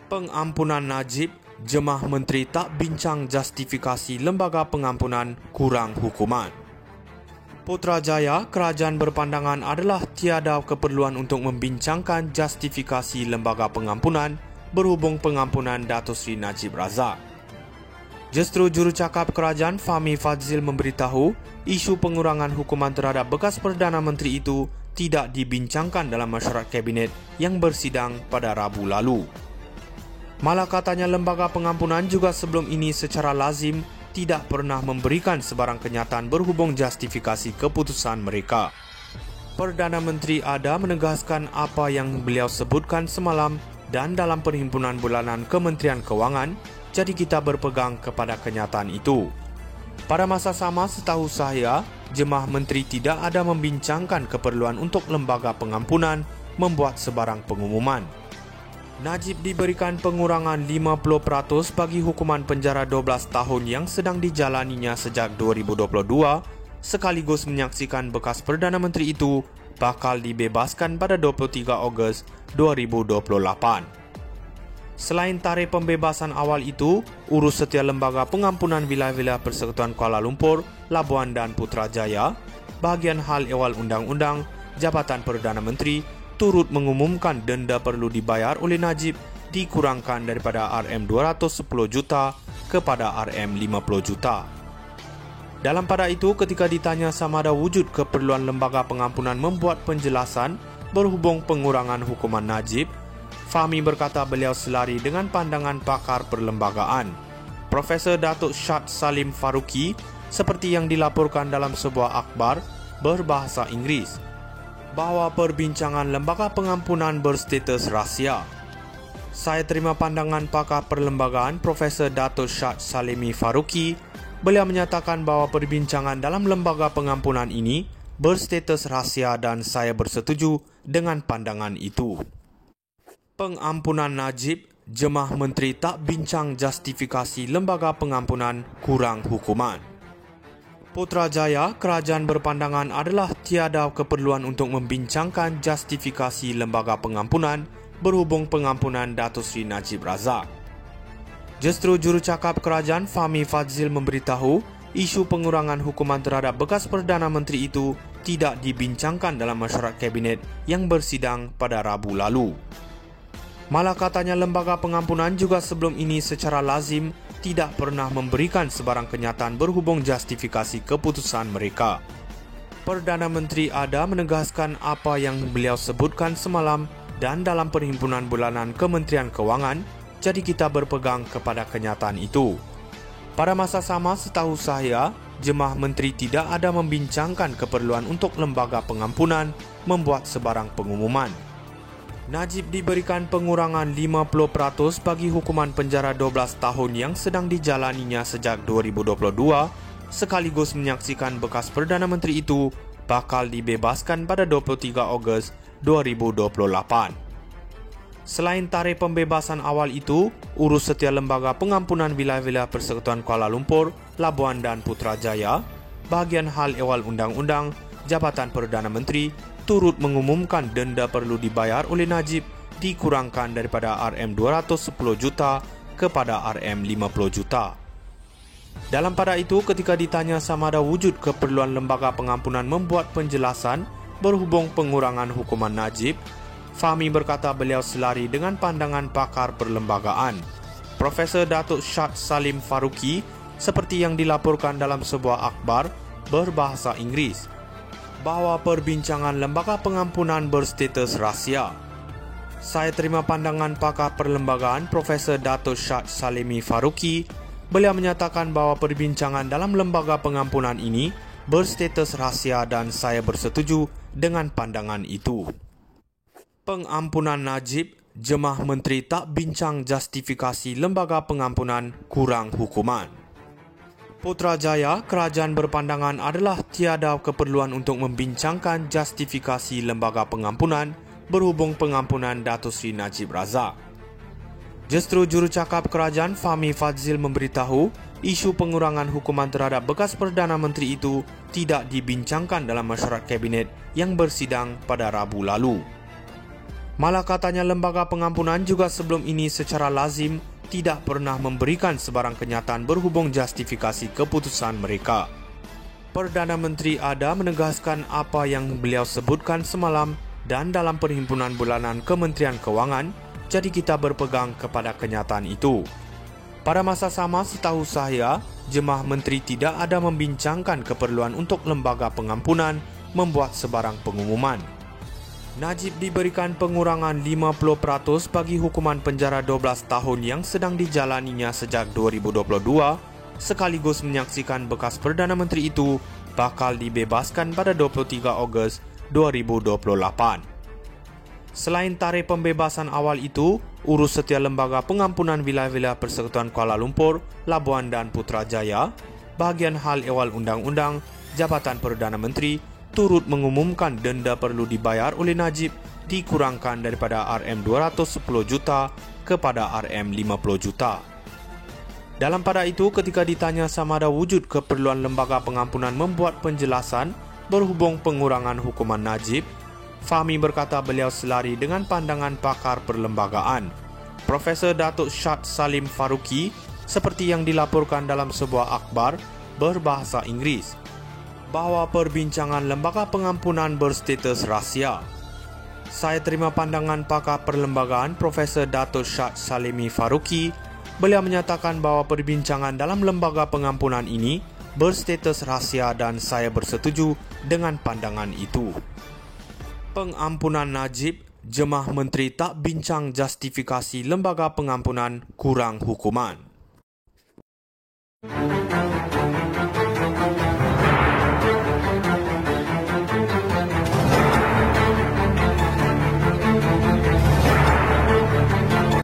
Pengampunan Najib, jemaah menteri tak bincang justifikasi lembaga pengampunan kurang hukuman. Putrajaya, kerajaan berpandangan adalah tiada keperluan untuk membincangkan justifikasi lembaga pengampunan berhubung pengampunan Datuk Seri Najib Razak. Justru jurucakap kerajaan Fahmi Fadzil memberitahu isu pengurangan hukuman terhadap bekas Perdana Menteri itu tidak dibincangkan dalam mesyuarat Kabinet yang bersidang pada Rabu lalu. Malah katanya lembaga pengampunan juga sebelum ini secara lazim tidak pernah memberikan sebarang kenyataan berhubung justifikasi keputusan mereka. Perdana Menteri Ada menegaskan apa yang beliau sebutkan semalam dan dalam perhimpunan bulanan Kementerian Kewangan, jadi kita berpegang kepada kenyataan itu. Pada masa sama, setahu saya, jemaah menteri tidak ada membincangkan keperluan untuk lembaga pengampunan membuat sebarang pengumuman. Najib diberikan pengurangan 50% bagi hukuman penjara 12 tahun yang sedang dijalaninya sejak 2022, sekaligus menyaksikan bekas Perdana Menteri itu bakal dibebaskan pada 23 Ogos 2028. Selain tarikh pembebasan awal itu, urus setia Lembaga Pengampunan Wilayah-Wilayah Persekutuan Kuala Lumpur, Labuan dan Putrajaya, bahagian hal ehwal undang-undang, Jabatan Perdana Menteri turut mengumumkan denda perlu dibayar oleh Najib dikurangkan daripada RM210 juta kepada RM50 juta. Dalam pada itu, ketika ditanya sama ada wujud keperluan lembaga pengampunan membuat penjelasan berhubung pengurangan hukuman Najib, Fahmi berkata beliau selari dengan pandangan pakar perlembagaan, Profesor Datuk Shad Salim Faruqi, seperti yang dilaporkan dalam sebuah akhbar berbahasa Inggeris, bahawa perbincangan lembaga pengampunan berstatus rahsia. Saya terima pandangan pakar perlembagaan Profesor Datuk Shad Salimi Faruqi. Beliau menyatakan bahawa perbincangan dalam lembaga pengampunan ini berstatus rahsia dan saya bersetuju dengan pandangan itu. Pengampunan Najib, jemaah menteri tak bincang justifikasi lembaga pengampunan kurang hukuman. Putrajaya, kerajaan berpandangan adalah tiada keperluan untuk membincangkan justifikasi lembaga pengampunan berhubung pengampunan Datuk Seri Najib Razak. Justru jurucakap kerajaan Fahmi Fadzil memberitahu isu pengurangan hukuman terhadap bekas Perdana Menteri itu tidak dibincangkan dalam mesyuarat Kabinet yang bersidang pada Rabu lalu. Malah katanya lembaga pengampunan juga sebelum ini secara lazim tidak pernah memberikan sebarang kenyataan berhubung justifikasi keputusan mereka. Perdana Menteri Ada menegaskan apa yang beliau sebutkan semalam dan dalam perhimpunan bulanan Kementerian Kewangan, jadi kita berpegang kepada kenyataan itu. Pada masa sama, setahu saya, jemaah menteri tidak ada membincangkan keperluan untuk lembaga pengampunan membuat sebarang pengumuman. Najib diberikan pengurangan 50% bagi hukuman penjara 12 tahun yang sedang dijalaninya sejak 2022, sekaligus menyaksikan bekas Perdana Menteri itu bakal dibebaskan pada 23 Ogos 2028. Selain tarikh pembebasan awal itu, urus setia Lembaga Pengampunan Wilayah-Wilayah Persekutuan Kuala Lumpur, Labuan dan Putrajaya, bahagian hal ehwal undang-undang, Jabatan Perdana Menteri turut mengumumkan denda perlu dibayar oleh Najib dikurangkan daripada RM210 juta kepada RM50 juta. Dalam pada itu, ketika ditanya sama ada wujud keperluan lembaga pengampunan membuat penjelasan berhubung pengurangan hukuman Najib, Fahmi berkata beliau selari dengan pandangan pakar perlembagaan, Profesor Datuk Shad Salim Faruqi, seperti yang dilaporkan dalam sebuah akhbar berbahasa Inggeris, bahawa perbincangan lembaga pengampunan berstatus rahsia. Saya terima pandangan pakar perlembagaan Profesor Datuk Shad Salimi Faruqi. Beliau menyatakan bahawa perbincangan dalam lembaga pengampunan ini berstatus rahsia dan saya bersetuju dengan pandangan itu. Pengampunan Najib, jemaah menteri tak bincang justifikasi lembaga pengampunan kurang hukuman. Putrajaya, kerajaan berpandangan adalah tiada keperluan untuk membincangkan justifikasi lembaga pengampunan berhubung pengampunan Datuk Seri Najib Razak. Justru jurucakap kerajaan Fahmi Fadzil memberitahu isu pengurangan hukuman terhadap bekas Perdana Menteri itu tidak dibincangkan dalam mesyuarat Kabinet yang bersidang pada Rabu lalu. Malah katanya lembaga pengampunan juga sebelum ini secara lazim tidak pernah memberikan sebarang kenyataan berhubung justifikasi keputusan mereka. Perdana Menteri Ada menegaskan apa yang beliau sebutkan semalam dan dalam perhimpunan bulanan Kementerian Kewangan, jadi kita berpegang kepada kenyataan itu. Pada masa sama, setahu saya, Jemaah Menteri tidak ada membincangkan keperluan untuk lembaga pengampunan membuat sebarang pengumuman. Najib diberikan pengurangan 50% bagi hukuman penjara 12 tahun yang sedang dijalaninya sejak 2022, sekaligus menyaksikan bekas Perdana Menteri itu bakal dibebaskan pada 23 Ogos 2028. Selain tarikh pembebasan awal itu, urus setia lembaga pengampunan wilayah-wilayah Persekutuan Kuala Lumpur, Labuan dan Putrajaya, bahagian hal ehwal undang-undang, Jabatan Perdana Menteri turut mengumumkan denda perlu dibayar oleh Najib dikurangkan daripada RM210 juta kepada RM50 juta. Dalam pada itu, ketika ditanya sama ada wujud keperluan lembaga pengampunan membuat penjelasan berhubung pengurangan hukuman Najib, Fahmi berkata beliau selari dengan pandangan pakar perlembagaan, Profesor Datuk Shah Salim Faruqi, seperti yang dilaporkan dalam sebuah akhbar berbahasa Inggeris, bahawa perbincangan lembaga pengampunan berstatus rahsia. Saya terima pandangan pakar perlembagaan Profesor Datuk Shah Salimi Faruqi. Beliau menyatakan bahawa perbincangan dalam lembaga pengampunan ini berstatus rahsia dan saya bersetuju dengan pandangan itu. Pengampunan Najib, Jemaah Menteri tak bincang justifikasi lembaga pengampunan kurang hukuman.